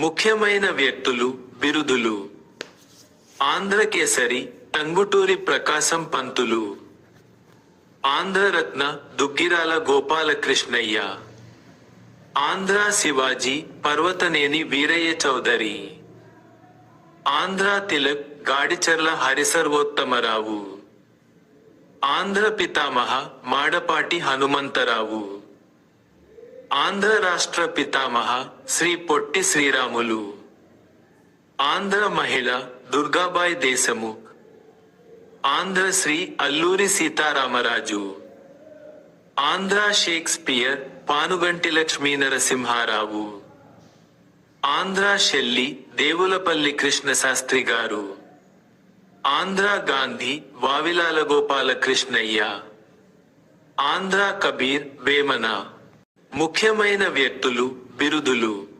ముఖ్యమైన వ్యక్తులు, బిరుదులు. ఆంధ్రకేసరి టంగుటూరి ప్రకాశం పంతులు. ఆంధ్రరత్న దుగ్గిరాల గోపాలకృష్ణయ్య. ఆంధ్రా శివాజీ పర్వతనేని వీరయ్య చౌదరి. ఆంధ్రా తిలక్ గాడిచర్ల హరిసర్వోత్తమరావు. ఆంధ్ర పితామహ మాడపాటి హనుమంతరావు. ఆంధ్ర రాష్ట్ర పితామహ శ్రీ పొట్టి శ్రీరాములు. ఆంధ్ర మహిళ దుర్గాబాయ్ దేశముఖ్. ఆంధ్ర శ్రీ అల్లూరి సీతారామరాజు. ఆంధ్ర షేక్స్పియర్ పానుగంటి లక్ష్మీ నరసింహారావు. ఆంధ్ర షెల్లి దేవులపల్లి కృష్ణశాస్త్రి గారు. ఆంధ్ర గాంధీ వావిలాల గోపాలకృష్ణయ్య. ఆంధ్ర కబీర్ వేమన. ముఖ్యమైన వ్యక్తులు, బిరుదులు.